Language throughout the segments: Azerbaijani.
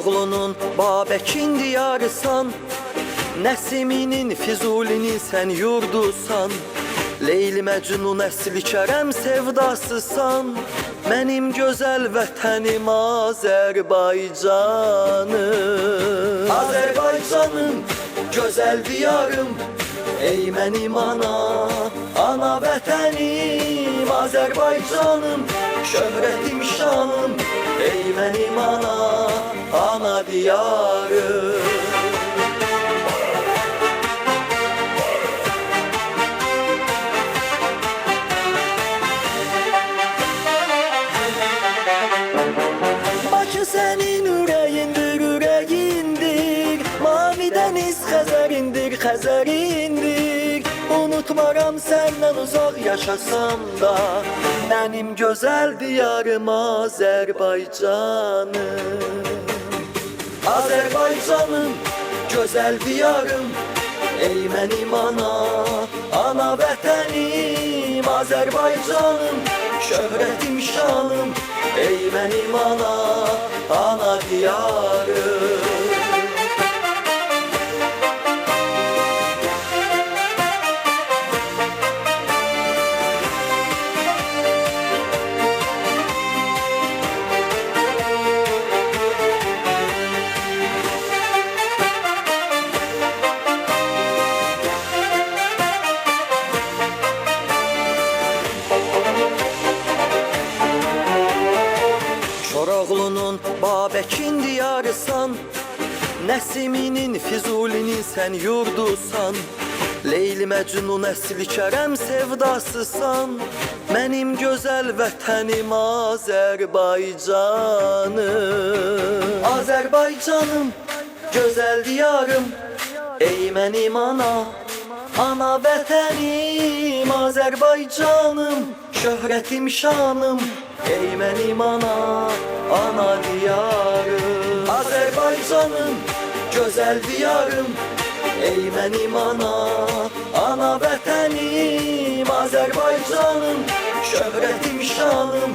Koroğlu'nun Babək'in diyarısan, Nəsiminin, Füzulinin sən yurdusan, Leyli Məcnun əsli Kərəm sevdasısan, mənim gözəl vətənim Azərbaycanım. Azərbaycanım, gözəl diyarım, ey mənim ana, ana vətənim. Azərbaycanım, şöhrətim, şanım, ey mənim ana, ana diyarım. Sənin ürəyindir, ürəyindir, mavi dəniz Xəzərindir, Xəzərindir. Unutmaram səndən uzaq yaşasam da, mənim gözəl diyarım Azərbaycanım. Azərbaycanım, gözəl diyarım, ey mənim ana, ana vətənim. Azərbaycanım, şöhrətim, şanım, ey mənim ana, ana diyarım. Koroğlu'nun Babək'in diyarısan, Nəsiminin, Füzulinin sən yurdusan, Leyli Məcnun əsli Kərəm sevdasısan, mənim gözəl vətənim Azərbaycanım. Azərbaycanım, gözəl diyarım, ey mənim ana, ana vətənim. Azərbaycanım, şöhrətim, şanım, ey mənim ana, ana diyarım. Azərbaycanım, gözəl diyarım, ey mənim ana, ana vətənim. Azərbaycanım, şöhrətim, şanım,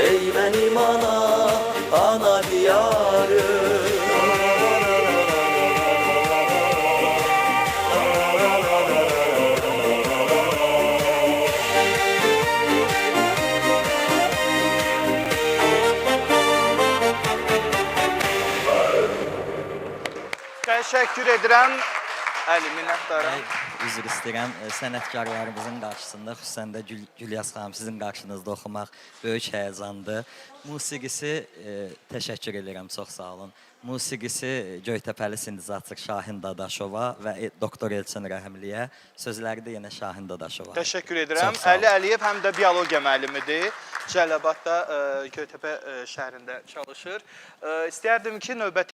ey mənim ana, ana diyarım. Təşəkkür edirəm. Əli, minnətdarım. Üzr istəyirəm, sənətkarlarımızın qarşısında, xüsusən də Gülyaz xanım sizin qarşınızda oxumaq böyük həyəcandır. Musiqisi, təşəkkür edirəm, çox sağ olun. Musiqisi Göytəpəli sindizatçı Şahin Dadaşova və doktor Elçin Rəhimliyə, sözləri də yenə Şahin Dadaşova. Təşəkkür edirəm. Əli Əliyev həm də biologiya müəllimidir. Cəlilabadda Göytəpə şəhərində çalışır. İstəyərdim ki, növbəti